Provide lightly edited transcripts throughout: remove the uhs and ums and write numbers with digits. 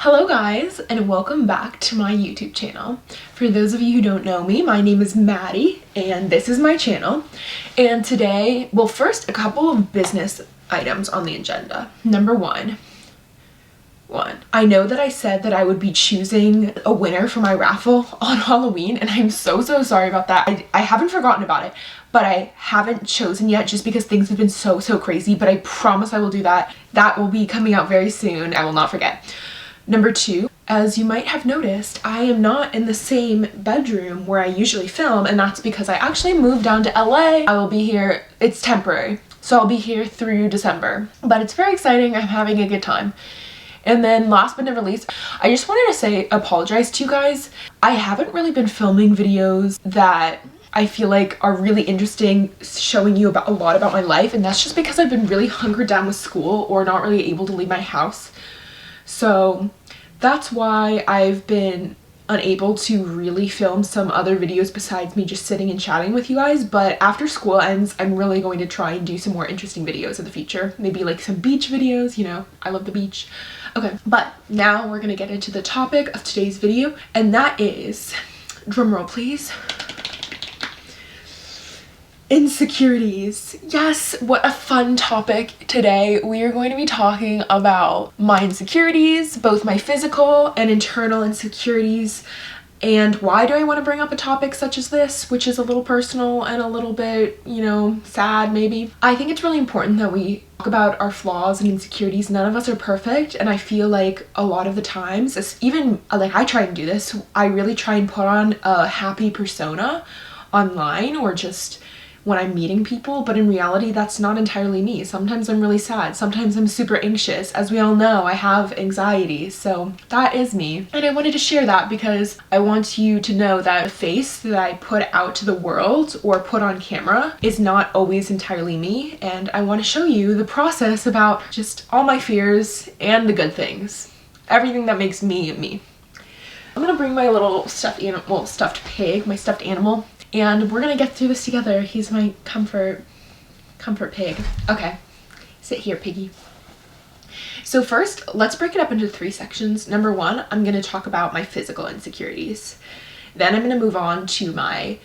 Hello guys, and welcome back to my YouTube channel. For those of you who don't know me, my name is Maddie and this is my channel. And today, well, first a couple of business items on the agenda. Number one, I know that I said that I would be choosing a winner for my raffle on Halloween, and I'm so sorry about that. I haven't forgotten about it, but I haven't chosen yet just because things have been so crazy, but I promise I will do that. That will be coming out very soon. I will not forget. Number two, as you might have noticed, I am not in the same bedroom where I usually film, and that's because I actually moved down to LA. I will be here, it's temporary, so I'll be here through December, but it's very exciting. I'm having a good time. And then last but not least, I just wanted to apologize to you guys. I haven't really been filming videos that I feel like are really interesting, showing you a lot about my life, and that's just because I've been really hunkered down with school or not really able to leave my house. So that's why I've been unable to really film some other videos besides me just sitting and chatting with you guys. But after school ends, I'm really going to try and do some more interesting videos in the future. Maybe like some beach videos, you know, I love the beach. Okay, but now we're gonna get into the topic of today's video, and that is, drumroll please, insecurities. Yes, what a fun topic. Today we are going to be talking about my insecurities, both my physical and internal insecurities. And why do I want to bring up a topic such as this, which is a little personal and a little bit, you know, sad maybe? I think it's really important that we talk about our flaws and insecurities. None of us are perfect, and I feel like a lot of the times, even like I try and do this, I really try and put on a happy persona online or just when I'm meeting people, but in reality that's not entirely me. Sometimes I'm really sad, sometimes I'm super anxious. As we all know, I have anxiety, so that is me. And I wanted to share that because I want you to know that the face that I put out to the world or put on camera is not always entirely me, and I want to show you the process about just all my fears and the good things. Everything that makes me me. I'm gonna bring my little stuffed pig, my stuffed animal, and we're gonna get through this together. He's my comfort pig. Okay, sit here, piggy. So first, let's break it up into 3 sections. Number 1, I'm gonna talk about my physical insecurities. Then I'm gonna move on to my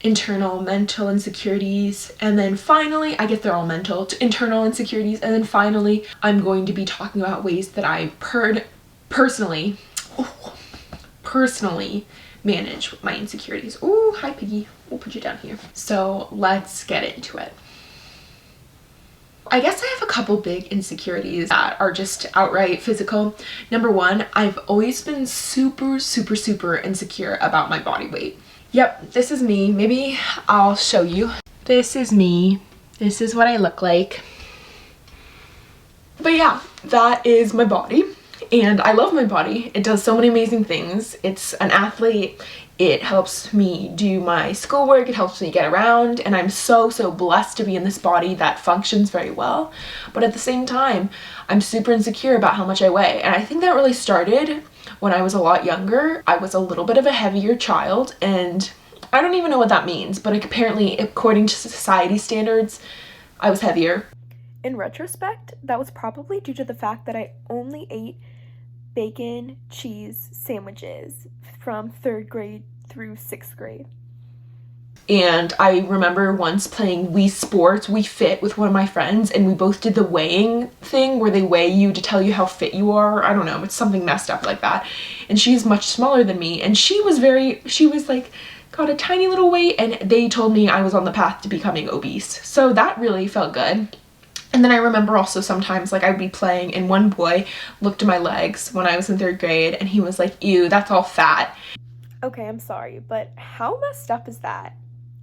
internal mental insecurities, and then finally, I get they're all mental, to internal insecurities, and then finally, I'm going to be talking about ways that I personally manage my insecurities. Oh, hi piggy. We'll put you down here. So let's get into it. I guess I have a couple big insecurities that are just outright physical. Number 1, I've always been super insecure about my body weight. Yep, this is me. Maybe I'll show you. This is me. This is what I look like. But yeah, that is my body. And I love my body. It does so many amazing things. It's an athlete. It helps me do my schoolwork. It helps me get around. And I'm so blessed to be in this body that functions very well. But at the same time, I'm super insecure about how much I weigh. And I think that really started when I was a lot younger. I was a little bit of a heavier child, and I don't even know what that means, but apparently, according to society standards, I was heavier. In retrospect, that was probably due to the fact that I only ate bacon, cheese sandwiches from 3rd grade through 6th grade. And I remember once playing Wii Fit with one of my friends, and we both did the weighing thing where they weigh you to tell you how fit you are. I don't know, it's something messed up like that. And she's much smaller than me, and she was like, got a tiny little weight, and they told me I was on the path to becoming obese. So that really felt good. And then I remember also sometimes, like, I'd be playing and one boy looked at my legs when I was in 3rd grade and he was like, ew, that's all fat. Okay, I'm sorry, but how messed up is that?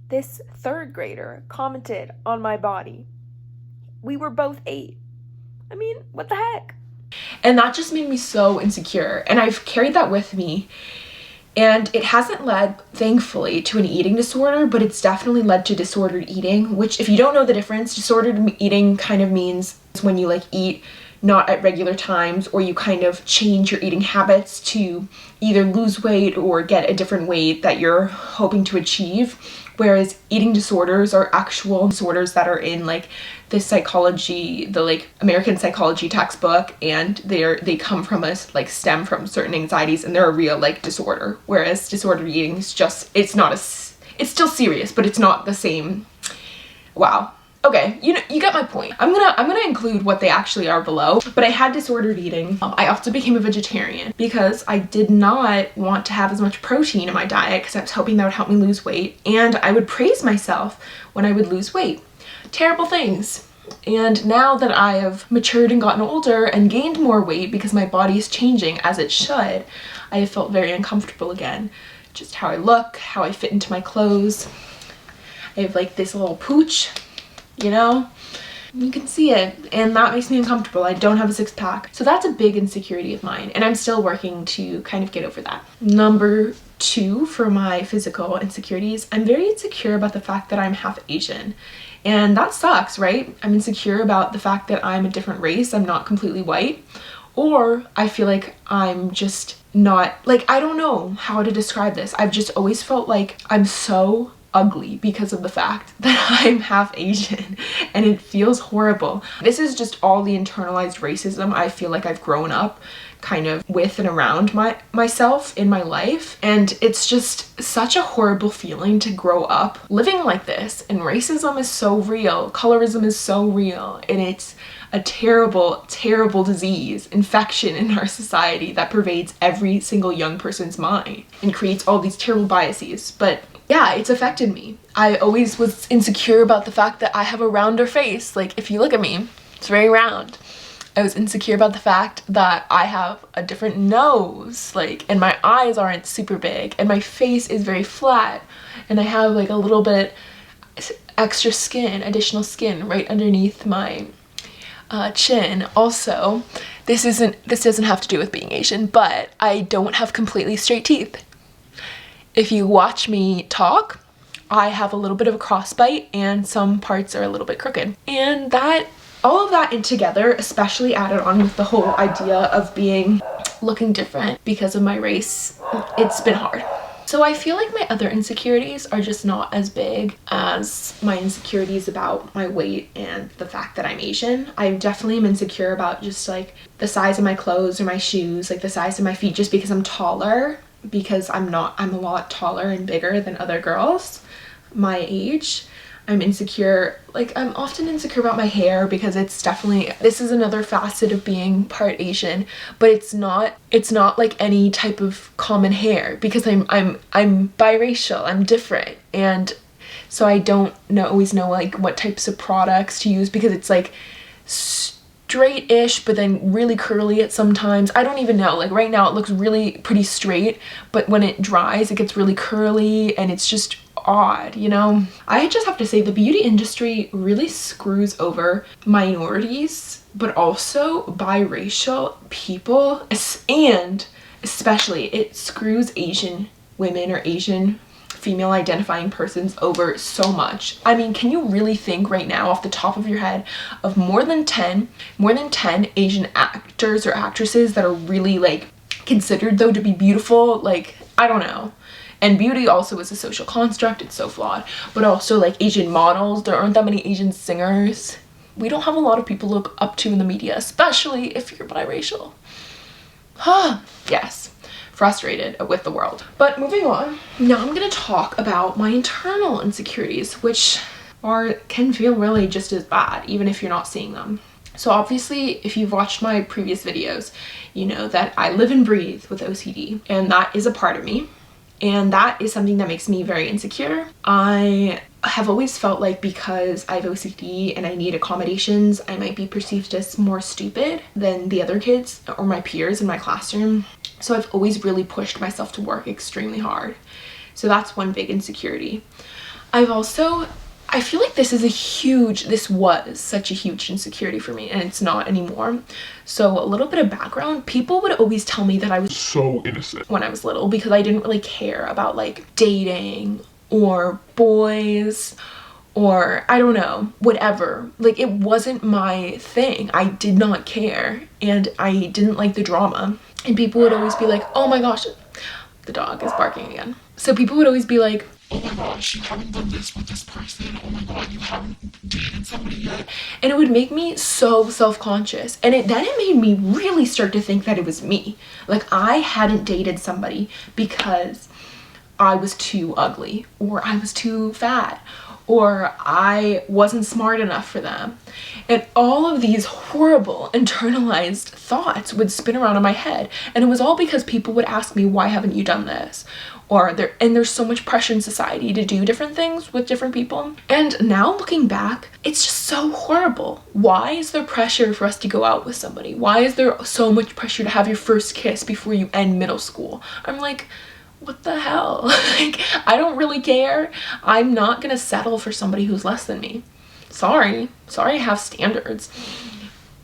This 3rd grader commented on my body. We were both 8. I mean, what the heck? And that just made me so insecure, and I've carried that with me. And it hasn't led, thankfully, to an eating disorder, but it's definitely led to disordered eating, which, if you don't know the difference, disordered eating kind of means when you like eat not at regular times, or you kind of change your eating habits to either lose weight or get a different weight that you're hoping to achieve. Whereas eating disorders are actual disorders that are in like the psychology, the like American psychology textbook, and they come from us, like stem from certain anxieties, and they're a real like disorder. Whereas disordered eating is just, it's still serious, but it's not the same. Wow. Okay, you get my point. I'm gonna include what they actually are below, but I had disordered eating. I also became a vegetarian because I did not want to have as much protein in my diet because I was hoping that would help me lose weight, and I would praise myself when I would lose weight. Terrible things. And now that I have matured and gotten older and gained more weight because my body is changing as it should, I have felt very uncomfortable again. Just how I look, how I fit into my clothes. I have like this little pooch, you know? You can see it, and that makes me uncomfortable. I don't have a six-pack. So that's a big insecurity of mine, and I'm still working to kind of get over that. Number 2 for my physical insecurities, I'm very insecure about the fact that I'm half Asian. And that sucks, right? I'm insecure about the fact that I'm a different race. I'm not completely white. Or I feel like I'm just not, like, I don't know how to describe this. I've just always felt like I'm so ugly because of the fact that I'm half Asian, and it feels horrible. This is just all the internalized racism I feel like I've grown up kind of with and around myself in my life, and it's just such a horrible feeling to grow up living like this. And racism is so real, colorism is so real, and it's a terrible, terrible disease, infection in our society that pervades every single young person's mind and creates all these terrible biases. But yeah, it's affected me. I always was insecure about the fact that I have a rounder face. Like, if you look at me, it's very round. I was insecure about the fact that I have a different nose, like, and my eyes aren't super big, and my face is very flat, and I have like a little bit extra skin, additional skin right underneath my chin. Also, this doesn't have to do with being Asian, but I don't have completely straight teeth. If you watch me talk, I have a little bit of a crossbite, and some parts are a little bit crooked. And all of that in together, especially added on with the whole idea of looking different because of my race, it's been hard. So I feel like my other insecurities are just not as big as my insecurities about my weight and the fact that I'm Asian. I definitely am insecure about just like the size of my clothes or my shoes, like the size of my feet, just because I'm taller, because I'm a lot taller and bigger than other girls my age. I'm insecure, like I'm often insecure about my hair because this is another facet of being part Asian, but it's not like any type of common hair, because I'm biracial, I'm different, and so I don't always know like what types of products to use, because it's like straight-ish but then really curly at sometimes. I don't even know, like right now it looks really pretty straight, but when it dries it gets really curly, and it's just odd, you know? I just have to say the beauty industry really screws over minorities, but also biracial people, and especially it screws Asian women or Asian female identifying persons over so much. I mean, can you really think right now off the top of your head of more than 10 Asian actors or actresses that are really like considered though to be beautiful? Like, I don't know. And beauty also is a social construct, it's so flawed. But also like Asian models, there aren't that many Asian singers. We don't have a lot of people to look up to in the media, especially if you're biracial. Yes, frustrated with the world. But moving on, now I'm gonna talk about my internal insecurities, which can feel really just as bad, even if you're not seeing them. So obviously, if you've watched my previous videos, you know that I live and breathe with OCD, and that is a part of me. And that is something that makes me very insecure. I have always felt like because I have OCD and I need accommodations, I might be perceived as more stupid than the other kids or my peers in my classroom. So I've always really pushed myself to work extremely hard. So that's one big insecurity. I feel like this was such a huge insecurity for me, and it's not anymore. So a little bit of background, people would always tell me that I was so innocent when I was little because I didn't really care about like dating or boys or I don't know, whatever. Like, it wasn't my thing. I did not care, and I didn't like the drama. And people would always be like, oh my gosh, the dog is barking again. So people would always be like, oh my gosh, you haven't done this with this person. Oh my god, you haven't dated somebody yet. And it would make me so self-conscious. And then it made me really start to think that it was me. Like, I hadn't dated somebody because I was too ugly, or I was too fat, or I wasn't smart enough for them. And all of these horrible internalized thoughts would spin around in my head. And it was all because people would ask me, why haven't you done this? Or there's so much pressure in society to do different things with different people. And now looking back, it's just so horrible. Why is there pressure for us to go out with somebody? Why is there so much pressure to have your first kiss before you end middle school? I'm like, what the hell? Like, I don't really care. I'm not gonna settle for somebody who's less than me. Sorry I have standards.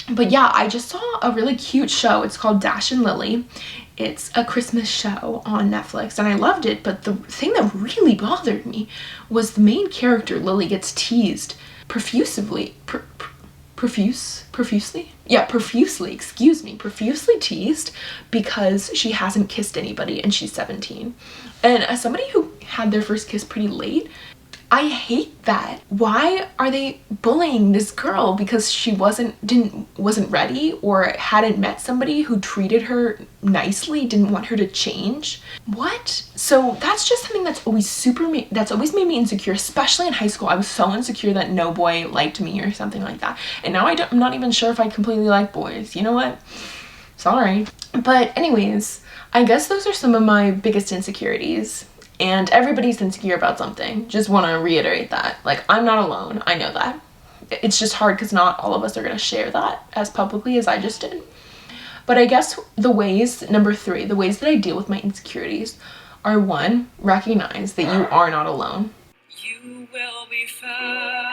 But yeah, I just saw a really cute show. It's called Dash and Lily. It's a Christmas show on Netflix, and I loved it. But the thing that really bothered me was the main character, Lily, gets teased profusely teased because she hasn't kissed anybody and she's 17. And as somebody who had their first kiss pretty late, I hate that. Why are they bullying this girl because she wasn't ready, or hadn't met somebody who treated her nicely, didn't want her to change? What? So that's just something that's always made me insecure, especially in high school. I was so insecure that no boy liked me or something like that. And now I'm not even sure if I completely like boys. You know what? Sorry. But anyways, I guess those are some of my biggest insecurities. And everybody's insecure about something. Just want to reiterate that. Like, I'm not alone. I know that. It's just hard because not all of us are going to share that as publicly as I just did. But I guess number 3, the ways that I deal with my insecurities are: 1, recognize that you are not alone. You will be found.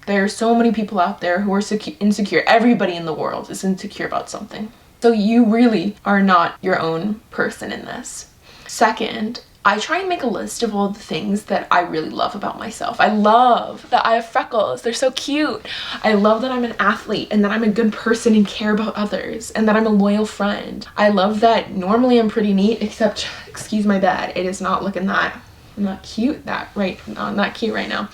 There are so many people out there who are insecure. Everybody in the world is insecure about something. So you really are not your own person in this. 2nd, I try and make a list of all the things that I really love about myself. I love that I have freckles. They're so cute. I love that I'm an athlete and that I'm a good person and care about others and that I'm a loyal friend. I love that normally I'm pretty neat, except, excuse my bed, it is not looking not cute right now.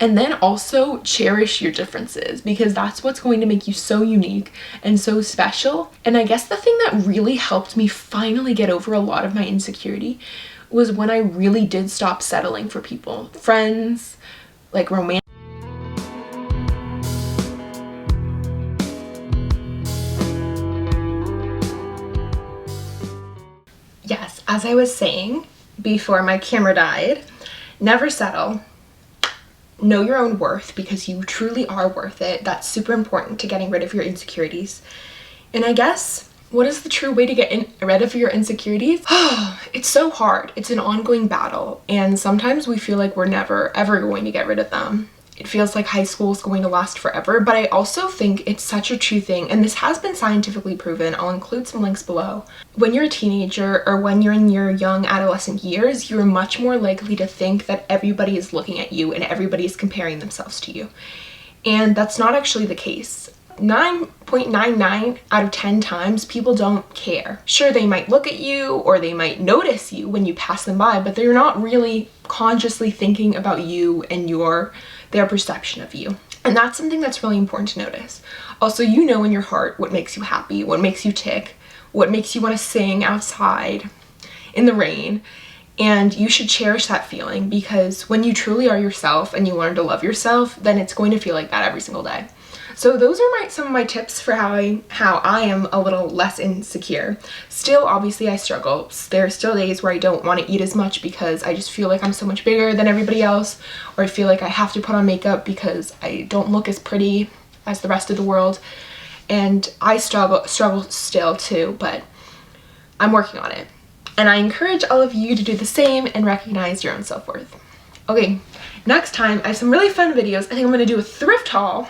And then also cherish your differences, because that's what's going to make you so unique and so special. And I guess the thing that really helped me finally get over a lot of my insecurity was when I really did stop settling for people. Friends, like romantic. Yes, as I was saying before my camera died, never settle. Know your own worth, because you truly are worth it. That's super important to getting rid of your insecurities. And I guess, what is the true way to get rid of your insecurities? It's so hard. It's an ongoing battle. And sometimes we feel like we're never, ever going to get rid of them. It feels like high school is going to last forever, but I also think it's such a true thing, and this has been scientifically proven. I'll include some links below. When you're a teenager or when you're in your young adolescent years, you're much more likely to think that everybody is looking at you and everybody is comparing themselves to you. And that's not actually the case. 9.99 out of 10 times, people don't care. Sure, they might look at you or they might notice you when you pass them by, but they're not really consciously thinking about you and their perception of you. And that's something that's really important to notice. Also, you know in your heart what makes you happy, what makes you tick, what makes you want to sing outside in the rain. And you should cherish that feeling, because when you truly are yourself and you learn to love yourself, then it's going to feel like that every single day. So those are some of my tips for how I am a little less insecure. Still, obviously, I struggle. There are still days where I don't want to eat as much because I just feel like I'm so much bigger than everybody else, or I feel like I have to put on makeup because I don't look as pretty as the rest of the world. And I struggle still too, but I'm working on it. And I encourage all of you to do the same and recognize your own self-worth. Okay, next time I have some really fun videos. I think I'm gonna do a thrift haul.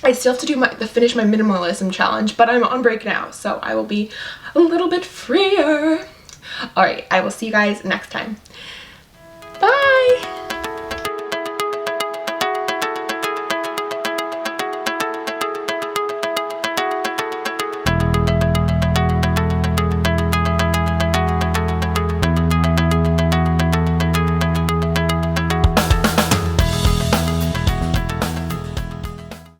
I still have to do finish my minimalism challenge, but I'm on break now, so I will be a little bit freer. All right, I will see you guys next time.